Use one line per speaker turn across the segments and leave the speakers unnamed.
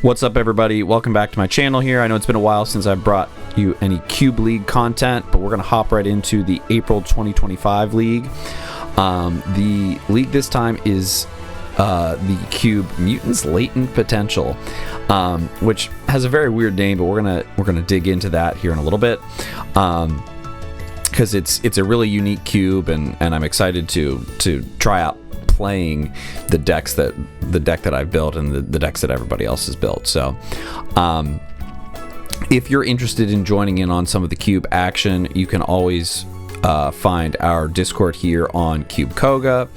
What's up, everybody? Welcome back to my channel here. I know it's been a while since I've brought you any Cube League content, but we're going to hop right into the April 2025 League. The league this time is the Cube Mutants Latent Potential, which has a very weird name, but we're gonna dig into that here in a little bit. Because it's a really unique cube, and I'm excited to try out playing the deck that I've built and the decks that everybody else has built. So if you're interested in joining in on some of the cube action, you can always find our Discord here on Cube Koga,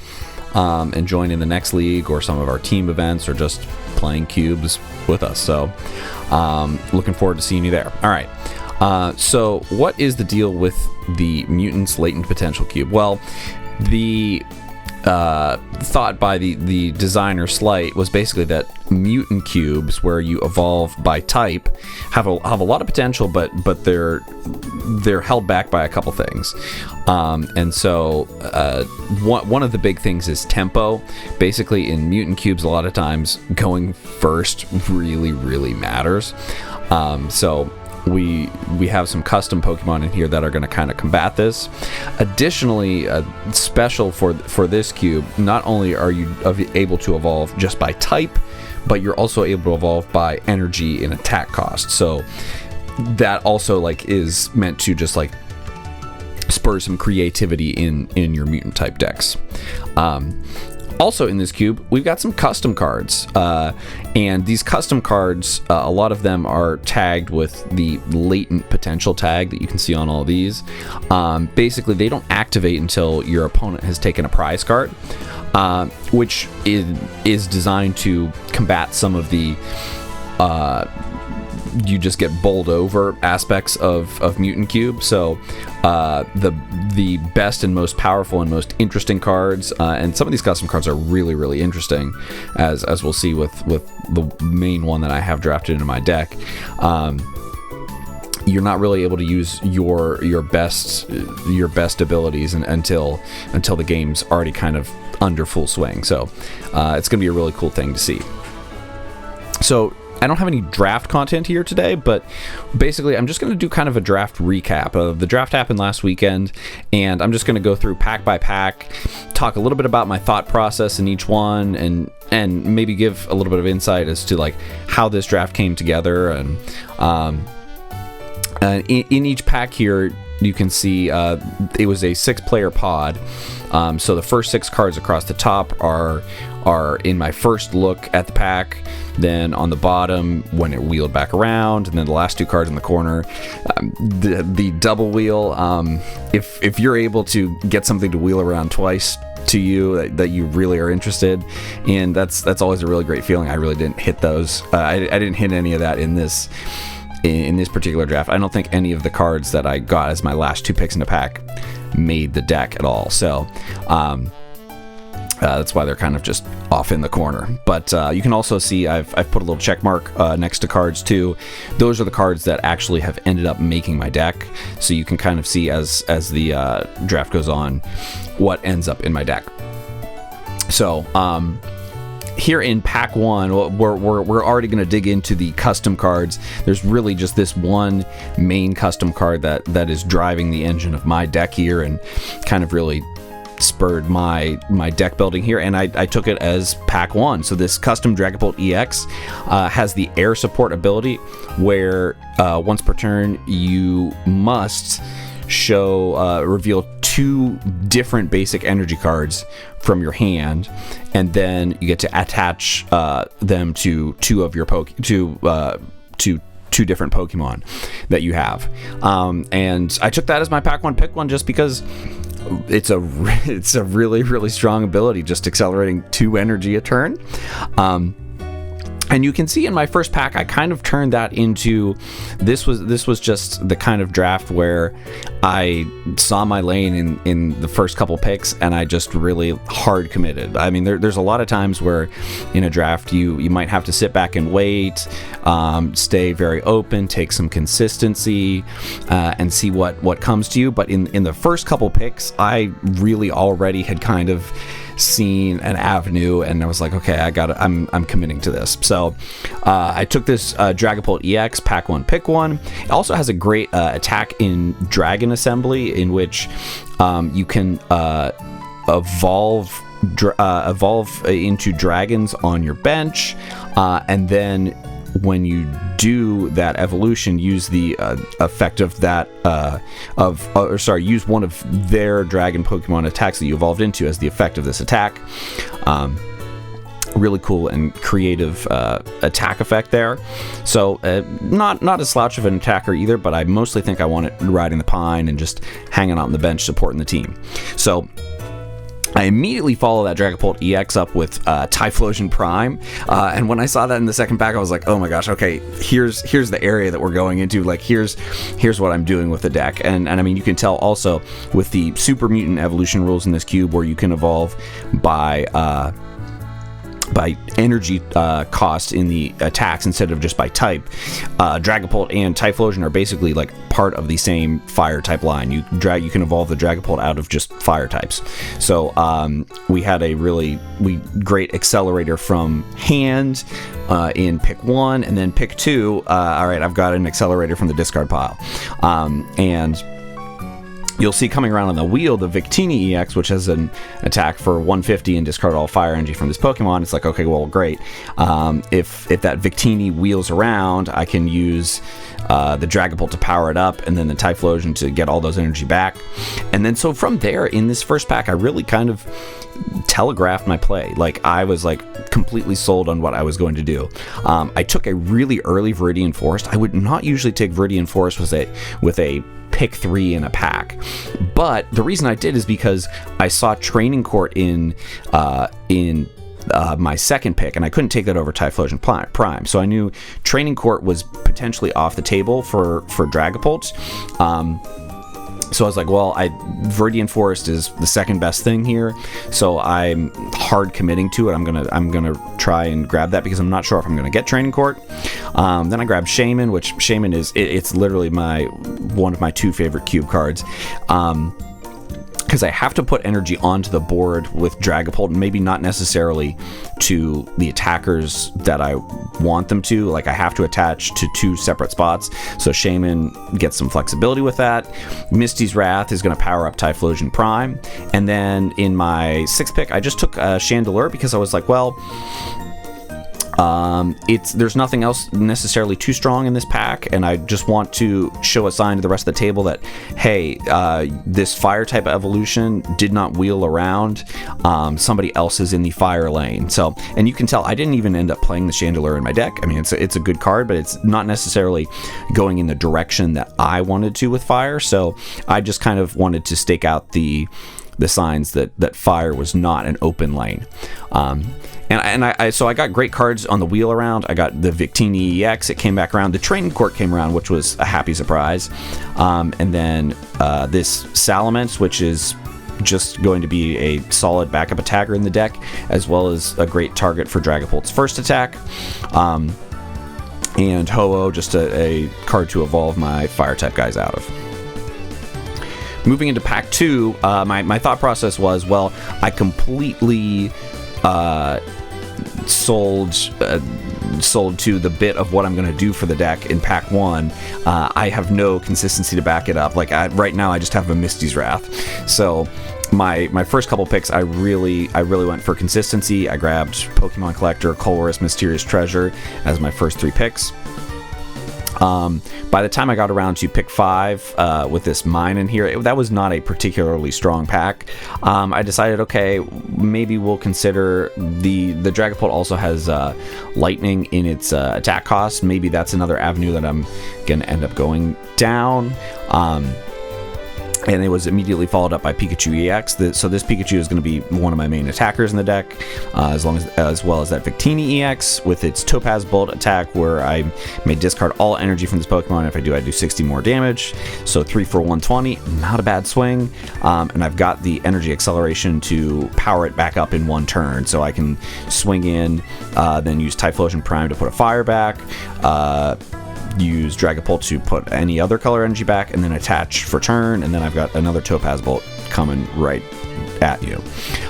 and join in the next league or some of our team events or just playing cubes with us. So looking forward to seeing you there. All right. So what is the deal with the Mutants Latent Potential Cube? Well, the thought by the designer Slight was basically that mutant cubes, where you evolve by type, have a lot of potential, but they're held back by a couple things. And so one of the big things is tempo. Basically, in mutant cubes, a lot of times going first really matters. So we have some custom Pokemon in here that are going to kind of combat this. Additionally, special for this cube, not only are you able to evolve just by type, but you're also able to evolve by energy and attack cost. So that also is meant to just spur some creativity in your mutant type decks. Also in this cube, we've got some custom cards, and these custom cards, a lot of them are tagged with the latent potential tag that you can see on all of these. Basically, they don't activate until your opponent has taken a prize card, which is designed to combat some of the you just get bowled over aspects of Mutant Cube. So the best and most powerful and most interesting cards, and some of these custom cards are really interesting, as we'll see with the main one that I have drafted into my deck. You're not really able to use your best abilities until the game's already kind of under full swing. So it's going to be a really cool thing to see. So I don't have any draft content here today, but basically I'm just going to do kind of a draft recap. The draft happened last weekend, and I'm just going to go through pack by pack, talk a little bit about my thought process in each one, and maybe give a little bit of insight as to how this draft came together. And in each pack here, you can see it was a 6-player pod. So the first 6 cards across the top are in my first look at the pack. Then on the bottom, when it wheeled back around, and then the last 2 cards in the corner, the double wheel. If you're able to get something to wheel around twice to you that you really are interested in, that's always a really great feeling. I really didn't hit those. I didn't hit any of that in this particular draft. I don't think any of the cards that I got as my last 2 picks in the pack made the deck at all. So that's why they're kind of just off in the corner. But you can also see I've put a little check mark next to cards too. Those are the cards that actually have ended up making my deck. So you can kind of see as the draft goes on what ends up in my deck. So here in pack 1, we're already going to dig into the custom cards. There's really just this one main custom card that is driving the engine of my deck here, and kind of really spurred my deck building here, and I took it as pack 1. So this custom Dragapult EX has the air support ability, where once per turn you must reveal 2 different basic energy cards from your hand, and then you get to attach them to 2 of your two different Pokemon that you have. And I took that as my pack 1 pick 1 just because it's a really strong ability, just accelerating 2 energy a turn. And you can see in my first pack, I kind of turned that into, this was just the kind of draft where I saw my lane in the first couple picks, and I just really hard committed. I mean, there's a lot of times where in a draft you might have to sit back and wait, stay very open, take some consistency, and see what comes to you. But in the first couple picks, I really already had kind of seen an avenue, and I was like, okay, I'm committing to this. So I took this Dragapult EX, pack 1, pick 1. It also has a great attack in Dragon Assembly, in which you can evolve into dragons on your bench, and then when you do that evolution, use the effect of that use one of their dragon Pokemon attacks that you evolved into as the effect of this attack. Really cool and creative attack effect there. So not a slouch of an attacker either, but I mostly think I want it riding the pine and just hanging out on the bench supporting the team. So I immediately follow that Dragapult EX up with Typhlosion Prime, and when I saw that in the second pack, I was like, oh my gosh, okay, here's the area that we're going into. Like, here's what I'm doing with the deck. And I mean, you can tell also with the Super Mutant evolution rules in this cube, where you can evolve by energy cost in the attacks instead of just by type. Dragapult and Typhlosion are basically like part of the same fire type line. You can evolve the Dragapult out of just fire types. So we had a really great accelerator from hand in pick 1, and then pick 2. All right, I've got an accelerator from the discard pile, and you'll see coming around on the wheel the Victini EX, which has an attack for 150 and discard all fire energy from this Pokemon. It's like, okay, well, great. If that Victini wheels around, I can use the Dragapult to power it up, and then the Typhlosion to get all those energy back. And then so from there, in this first pack, I really kind of telegraphed my play. Like, I was like completely sold on what I was going to do. I took a really early Viridian Forest. I would not usually take Viridian Forest with a pick 3 in a pack, but the reason I did is because I saw Training Court in my second pick, and I couldn't take that over Typhlosion Prime, so I knew Training Court was potentially off the table for Dragapult. So I was like, well, Viridian Forest is the second best thing here, so I'm hard committing to it. I'm gonna try and grab that because I'm not sure if I'm gonna get Training Court. Then I grabbed Shaman, which Shaman it's literally one of my 2 favorite cube cards. Because I have to put energy onto the board with Dragapult, and maybe not necessarily to the attackers that I want them to. Like, I have to attach to 2 separate spots, so Shaman gets some flexibility with that. Misty's Wrath is going to power up Typhlosion Prime, and then in my 6th pick, I just took Chandelure because I was like, well, there's nothing else necessarily too strong in this pack, and I just want to show a sign to the rest of the table that, hey, this fire type evolution did not wheel around. Somebody else is in the fire lane. So, and you can tell I didn't even end up playing the Chandelure in my deck. I mean, it's a good card, but it's not necessarily going in the direction that I wanted to with fire. So I just kind of wanted to stake out the signs that fire was not an open lane. So I got great cards on the wheel around. I got the Victini EX. It came back around. The Training Court came around, which was a happy surprise. And then this Salamence, which is just going to be a solid backup attacker in the deck, as well as a great target for Dragapult's first attack. And Ho-Oh, just a card to evolve my fire type guys out of. Moving into pack 2, my thought process was, well, I completely sold to the bit of what I'm going to do for the deck in pack 1. I have no consistency to back it up. Like, right now, I just have a Misty's Wrath. So my first couple picks, I really went for consistency. I grabbed Pokemon Collector, Colress, Mysterious Treasure as my first 3 picks. By the time I got around to pick 5 with this mine in here, that was not a particularly strong pack. I decided, okay, maybe we'll consider the Dragapult also has lightning in its attack cost. Maybe that's another avenue that I'm going to end up going down. And it was immediately followed up by Pikachu EX. So this Pikachu is going to be one of my main attackers in the deck, as well as that Victini EX with its Topaz Bolt attack, where I may discard all energy from this Pokemon. If I do 60 more damage. So 3 for 120, not a bad swing. And I've got the energy acceleration to power it back up in 1 turn, so I can swing in, then use Typhlosion Prime to put a fire back. Use Dragapult to put any other color energy back, and then attach for turn, and then I've got another Topaz Bolt coming right at you.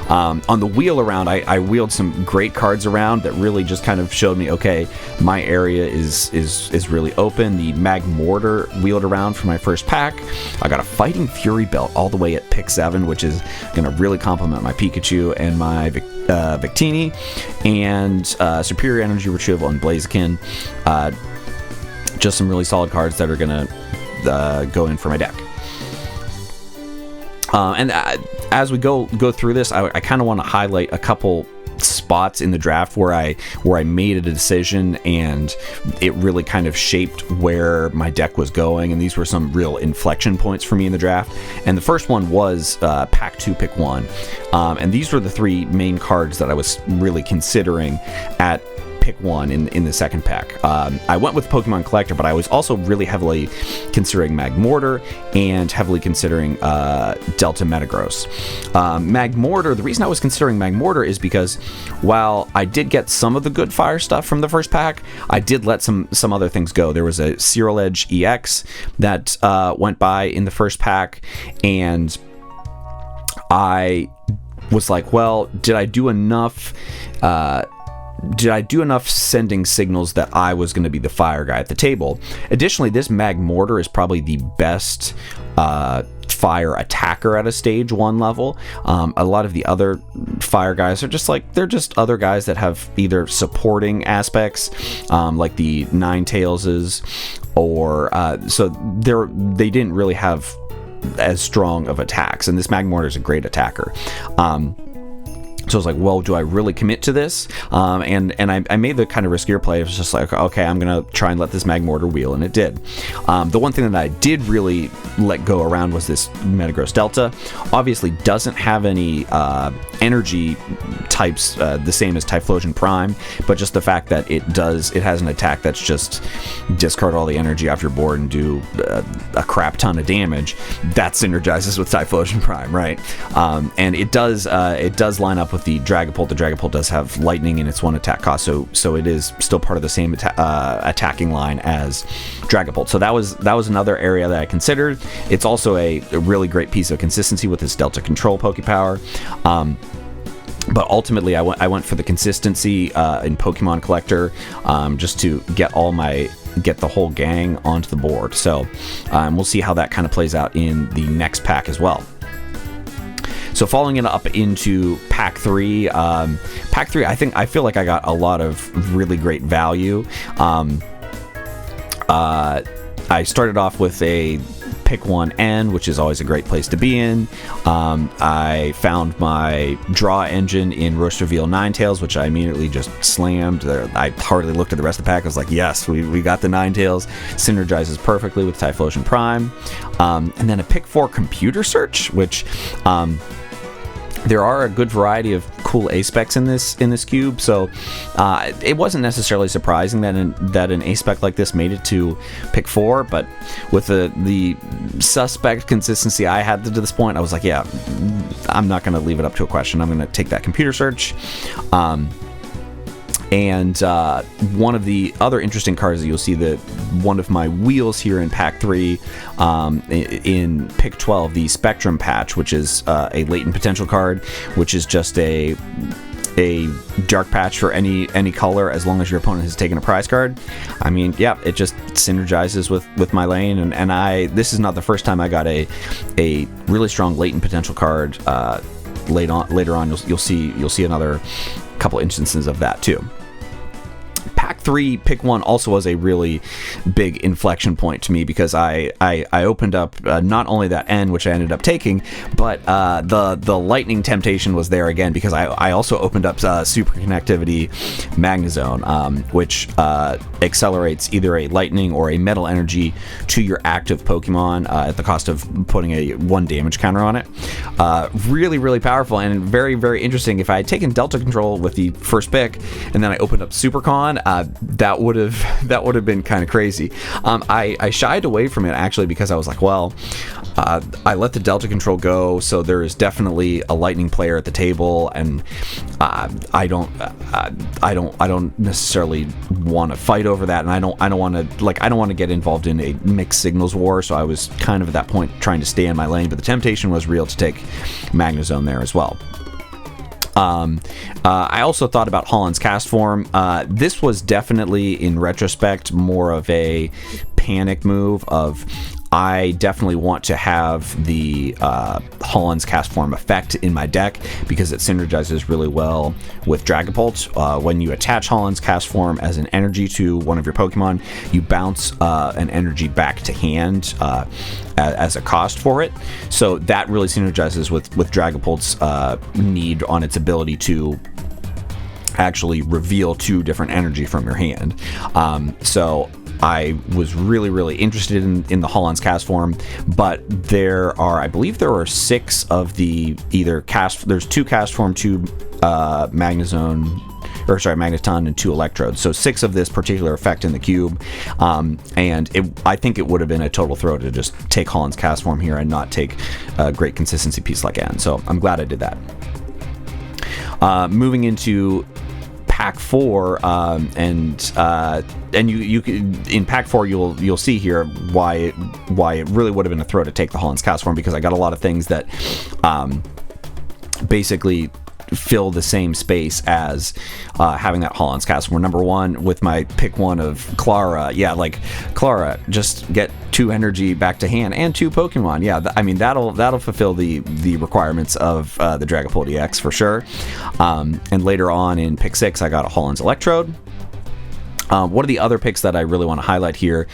On the wheel around, I wheeled some great cards around that really just kind of showed me, okay, my area is really open. The Mag Mortar wheeled around for my first pack. I got a Fighting Fury belt all the way at pick 7, which is going to really complement my Pikachu and my Victini, and Superior Energy Retrieval and Blaziken. Just some really solid cards that are going to go in for my deck. And as we go through this, I kind of want to highlight a couple spots in the draft where I made a decision and it really kind of shaped where my deck was going, and these were some real inflection points for me in the draft. And the first one was pack 2 pick 1, and these were the 3 main cards that I was really considering at pick 1 in the second pack. I went with Pokemon Collector, but I was also really heavily considering Magmortar and heavily considering Delta Metagross. Magmortar, the reason I was considering Magmortar is because while I did get some of the good fire stuff from the first pack, I did let some other things go. There was a Cyril Edge EX that went by in the first pack, and I was like, well, did I do enough sending signals that I was going to be the fire guy at the table? Additionally, this Magmortar is probably the best fire attacker at a stage 1 level. A lot of the other fire guys are they're just other guys that have either supporting aspects, like the Ninetaleses, or so they didn't really have as strong of attacks, and this Magmortar is a great attacker. So I was like, well, do I really commit to this? And I made the kind of riskier play. It was just like, okay, I'm going to try and let this Magmortar wheel, and it did. The one thing that I did really let go around was this Metagross Delta. Obviously doesn't have any energy types the same as Typhlosion Prime, but just the fact that it has an attack that's just discard all the energy off your board and do a crap ton of damage, that synergizes with Typhlosion Prime, right? And it does line up with the Dragapult. The Dragapult does have lightning in its 1 attack cost, so it is still part of the same attacking line as Dragapult. So that was another area that I considered. It's also a really great piece of consistency with this Delta Control Pokepower. But ultimately, I went for the consistency in Pokemon Collector, just to get the whole gang onto the board. So we'll see how that kind of plays out in the next pack as well. So following it up into pack 3, I feel like I got a lot of really great value. I started off with a pick 1N, which is always a great place to be in. I found my draw engine in Rocherville Ninetales, which I immediately just slammed. I hardly looked at the rest of the pack. I was like, yes, we got the Ninetales. Synergizes perfectly with Typhlosion Prime. And then a pick 4 Computer Search, which there are a good variety of cool A-specs in this cube, so it wasn't necessarily surprising that an A-spec like this made it to pick 4, but with the suspect consistency I had to this point, I was like, yeah, I'm not going to leave it up to a question. I'm going to take that Computer Search. And one of the other interesting cards that you'll see, one of my wheels here in pack 3 in pick 12, the Spectrum Patch, which is a latent potential card, which is just a dark patch for any color as long as your opponent has taken a prize card. I mean, yeah, it just synergizes with my lane, and this is not the first time I got a really strong latent potential card. Later on, you'll see another couple instances of that too. Pack 3 pick 1 also was a really big inflection point to me, because I opened up not only that N, which I ended up taking, but the lightning temptation was there again, because I also opened up Super Connectivity Magnezone, which accelerates either a lightning or a metal energy to your active Pokemon at the cost of putting a 1 damage counter on it. Really, really powerful and very, very interesting. If I had taken Delta Control with the first pick and then I opened up Supercon, that would have been kind of crazy. I shied away from it actually because I was like, well, I let the Delta Control go, so there is definitely a Lightning player at the table, and I don't necessarily want to fight over that, and I don't want to get involved in a mixed signals war. So I was kind of at that point trying to stay in my lane, but the temptation was real to take Magnezone there as well. I also thought about Holland's cast form. This was definitely, in retrospect, more of a panic move of, I definitely want to have the Holland's cast form effect in my deck because it synergizes really well with Dragapult. When you attach Holland's cast form as an energy to one of your Pokemon, you bounce an energy back to hand as a cost for it. So that really synergizes with Dragapult's need on its ability to actually reveal 2 different energy from your hand. So I was really, really interested in the Holland's cast form, but I believe there are 6 of the there's 2 cast form, 2 Magneton, and 2 Electrodes. So 6 of this particular effect in the cube, and I think it would have been a total throw to just take Holland's cast form here and not take a great consistency piece like N. So I'm glad I did that. Moving into Pack 4, and you in Pack 4 you'll see here why it really would have been a throw to take the Holland's cast form, because I got a lot of things that basically fill the same space as having that Holland's cast form. Number 1, with my pick 1 of Clara, Clara, just get 2 energy back to hand and 2 Pokemon. That'll fulfill the requirements of the Dragapult EX for sure. And later on in pick 6, I got a Holland's Electrode. One of the other picks that I really want to highlight here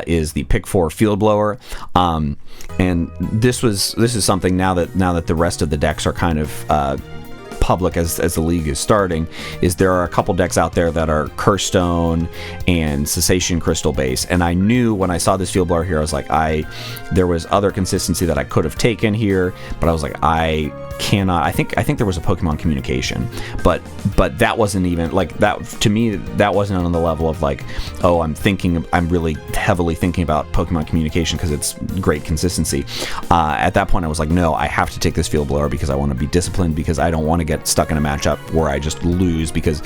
is the pick 4 Field Blower, and this is something now that the rest of the decks are kind of public as the league is starting, is there are a couple decks out there that are Curse Stone and Cessation Crystal base, and I knew when I saw this Field Blower here, I was like, there was other consistency that I could have taken here, but I was like, I cannot. I think there was a Pokemon Communication, but that wasn't even like that to me. That wasn't on the level of like, oh, I'm really heavily thinking about Pokemon Communication because it's great consistency. At that point, I was like, no, I have to take this Field Blower because I want to be disciplined, because I don't want to get stuck in a matchup where I just lose because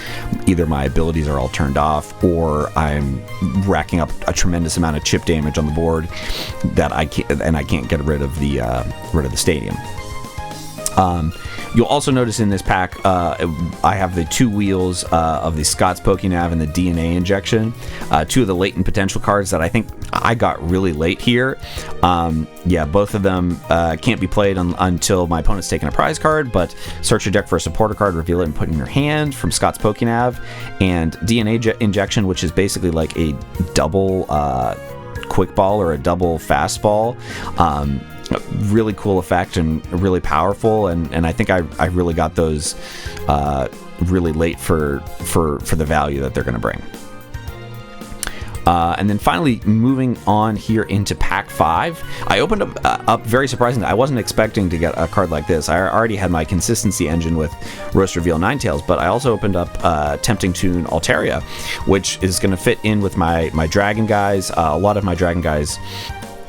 either my abilities are all turned off or I'm racking up a tremendous amount of chip damage on the board that I can't get rid of the stadium. You'll also notice in this pack, I have the 2 wheels of the Scott's Pokénav and the DNA Injection, 2 of the latent potential cards that I think I got really late here. Both of them can't be played until my opponent's taken a prize card, but search your deck for a supporter card, reveal it, and put it in your hand from Scott's Pokénav. And DNA Injection, which is basically like a double quick ball or a double fastball. Really cool effect and really powerful, and I think I really got those really late for the value that they're going to bring. And then finally, moving on here into Pack 5, I opened up very surprisingly. I wasn't expecting to get a card like this. I already had my consistency engine with Roast Reveal Ninetales, but I also opened up Tempting Tune Altaria, which is going to fit in with my Dragon guys. A lot of my Dragon guys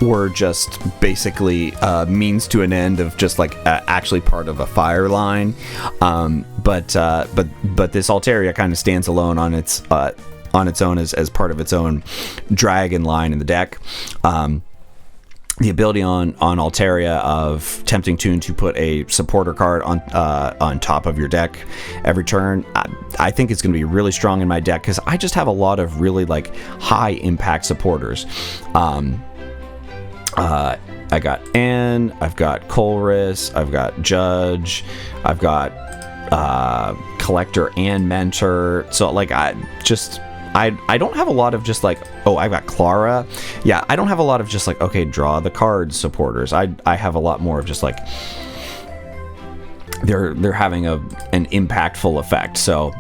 were just basically means to an end of just like actually part of a fire line, but this Altaria kind of stands alone on its own as part of its own dragon line in the deck. The ability on Altaria of Tempting Tune to put a supporter card on top of your deck every turn, I think it's going to be really strong in my deck because I just have a lot of really like high impact supporters. I got N, I've got Colress, I've got Judge, I've got Collector and Mentor. So like I don't have a lot of just like, oh, I've got Clara. Yeah, I don't have a lot of just like, okay, draw the cards supporters. I have a lot more of just like they're having an impactful effect. So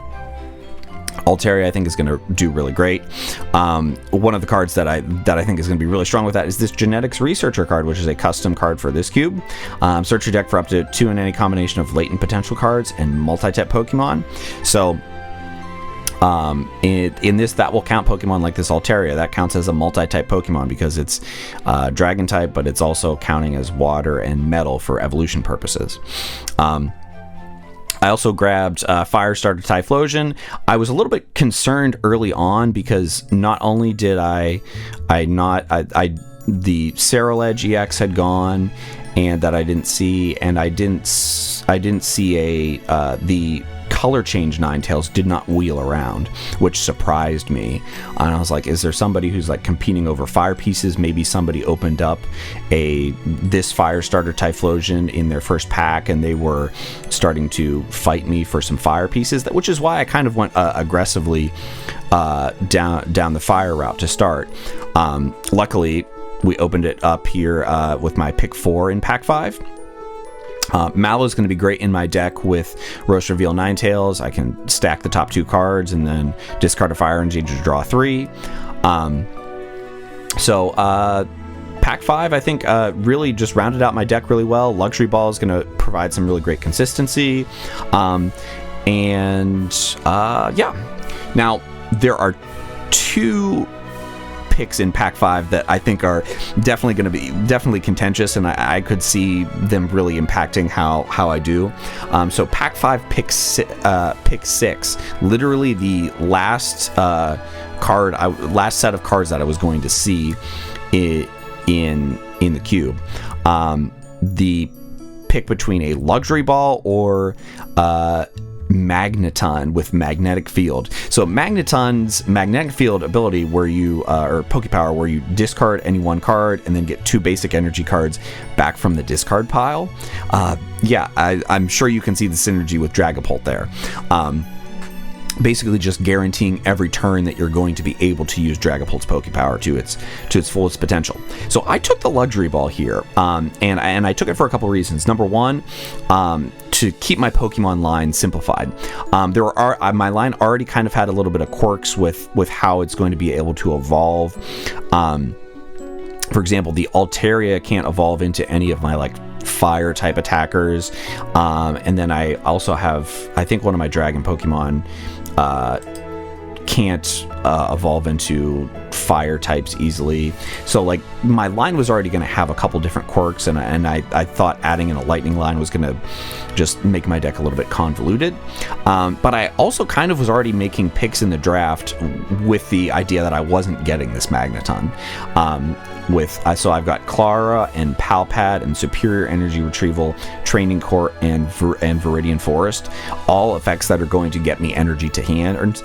Altaria I think is going to do really great. One of the cards that I think is going to be really strong with that is this Genetics Researcher card, which is a custom card for this cube. Search your deck for up to 2 in any combination of latent potential cards and multi-type Pokemon. So In this, that will count Pokemon like this Altaria. That counts as a multi-type Pokemon because it's Dragon type, but it's also counting as water and metal for evolution purposes. I also grabbed Firestarter Typhlosion. I was a little bit concerned early on because not only did the Cerulege EX had gone, and that I didn't see, and I didn't see the color change Ninetales did not wheel around, which surprised me. And I was like, is there somebody who's like competing over fire pieces? Maybe somebody opened up this Firestarter Typhlosion in their first pack and they were starting to fight me for some fire pieces, which is why I kind of went aggressively down the fire route to start. Luckily, we opened it up here with my pick 4 in pack 5. Mallow is going to be great in my deck with Roast Reveal Ninetales. I can stack the top 2 cards and then discard a Fire Energy to draw 3. Pack 5, I think, really just rounded out my deck really well. Luxury Ball is going to provide some really great consistency. Now, there are 2 picks in pack 5 that I think are definitely going to be contentious, and I could see them really impacting how I do. So pack 5 pick 6, literally the last last set of cards that I was going to see in the cube. The pick between a Luxury Ball or Magneton with Magnetic Field. So Magneton's Magnetic Field ability, where you or Pokepower, where you discard any one card and then get 2 basic energy cards back from the discard pile. I'm sure you can see the synergy with Dragapult there. Basically just guaranteeing every turn that you're going to be able to use Dragapult's Pokepower to its fullest potential. So I took the Luxury Ball here, and I took it for a couple reasons. Number one, to keep my Pokemon line simplified. My line already kind of had a little bit of quirks with how it's going to be able to evolve. For example, the Altaria can't evolve into any of my fire type attackers, and then I also have, I think, one of my Dragon Pokemon can't evolve into fire types easily. So my line was already going to have a couple different quirks, and I thought adding in a lightning line was going to just make my deck a little bit convoluted. But I also kind of was already making picks in the draft with the idea that I wasn't getting this Magneton. So I've got Clara and Palpad and Superior Energy Retrieval, Training Court, and Viridian Forest, all effects that are going to get me energy to hand.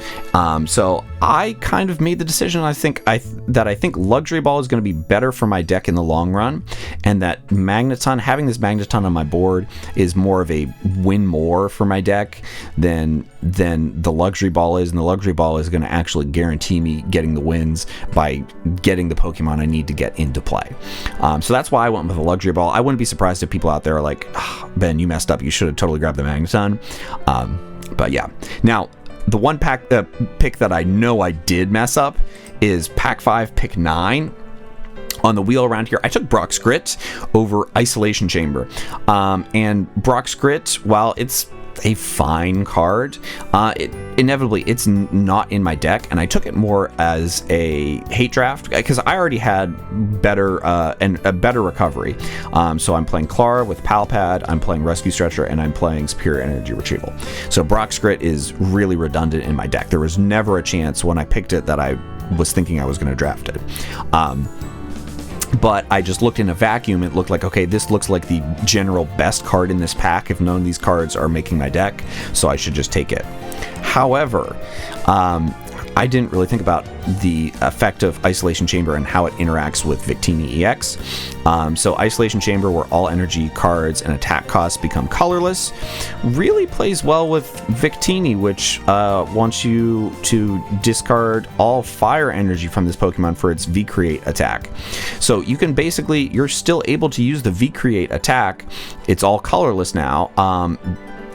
So I kind of made the decision. I think Luxury Ball is going to be better for my deck in the long run, and that having this Magneton on my board is more of a win more for my deck than the Luxury Ball is, and the Luxury Ball is going to actually guarantee me getting the wins by getting the Pokemon I need to get into play. So that's why I went with the Luxury Ball. I wouldn't be surprised if people out there are like, Ben, you messed up. You should have totally grabbed the Magneton. But yeah. Now, the one pick that I know I did mess up is pack 5, pick 9. On the wheel around here, I took Brock's Grit over Isolation Chamber. And Brock's Grit, while it's a fine card, inevitably it's not in my deck, and I took it more as a hate draft because I already had better recovery. So I'm playing Clara with Palpad, I'm playing Rescue Stretcher, and I'm playing Superior Energy Retrieval. So Brock's Grit is really redundant in my deck. There was never a chance when I picked it that I was thinking I was going to draft it. But I just looked in a vacuum. It looked like, okay, this looks like the general best card in this pack if none of these cards are making my deck, so I should just take it. However, I didn't really think about the effect of Isolation Chamber and how it interacts with Victini EX. So Isolation Chamber, where all energy cards and attack costs become colorless, really plays well with Victini, which wants you to discard all fire energy from this Pokemon for its V-Create attack. So you can you're still able to use the V-Create attack. It's all colorless now,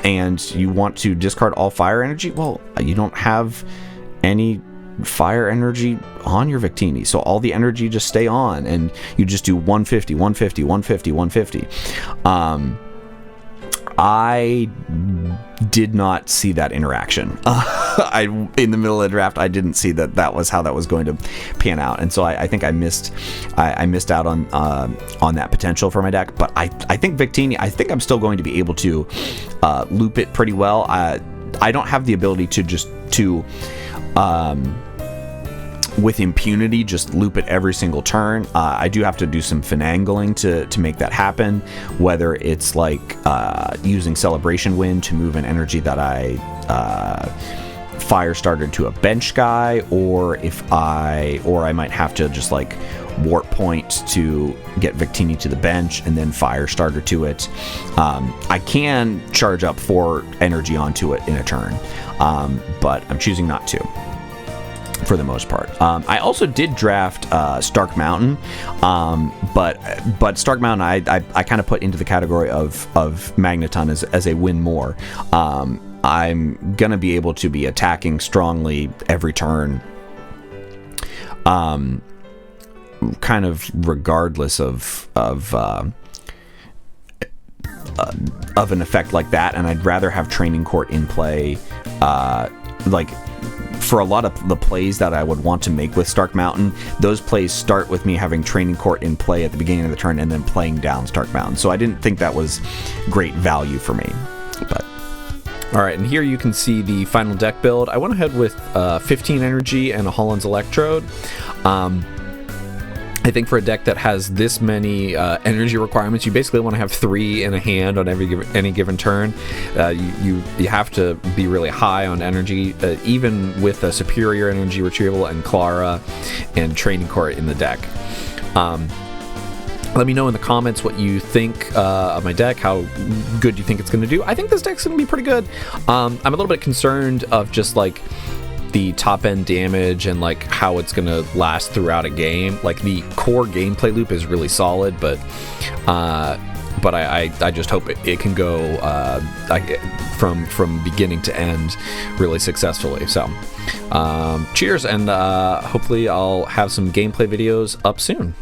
and you want to discard all fire energy? Well, you don't have any fire energy on your Victini, so all the energy just stay on, and you just do 150, 150, 150, 150. I did not see that interaction. I in the middle of the draft, I didn't see that was how that was going to pan out, and so I think I missed out on that potential for my deck. But I think Victini, I think I'm still going to be able to loop it pretty well. I don't have the ability to with impunity just loop it every single turn. I do have to do some finagling to make that happen, whether it's like using Celebration Wind to move an energy that I fire started to a bench guy, or I might have to just like warp point to get Victini to the bench and then fire starter to it. I can charge up 4 energy onto it in a turn, but I'm choosing not to for the most part. I also did draft Stark Mountain, but Stark Mountain I kind of put into the category of Magneton as a win more. I'm gonna be able to be attacking strongly every turn, kind of regardless of an effect like that, and I'd rather have Training Court in play, like for a lot of the plays that I would want to make with Stark Mountain. Those plays start with me having Training Court in play at the beginning of the turn and then playing down Stark Mountain, so I didn't think that was great value for me. But all right, and here you can see the final deck build. I went ahead with 15 energy and a Holland's Electrode. I think for a deck that has this many energy requirements, you basically want to have 3 in a hand on any given turn. You have to be really high on energy, even with a superior energy retrieval and Clara and Training Court in the deck. Let me know in the comments what you think of my deck, how good you think it's going to do. I think this deck's going to be pretty good. I'm a little bit concerned of just like the top end damage and like how it's gonna last throughout a game. Like the core gameplay loop is really solid, but I just hope it can go from beginning to end really successfully. So cheers, and hopefully I'll have some gameplay videos up soon.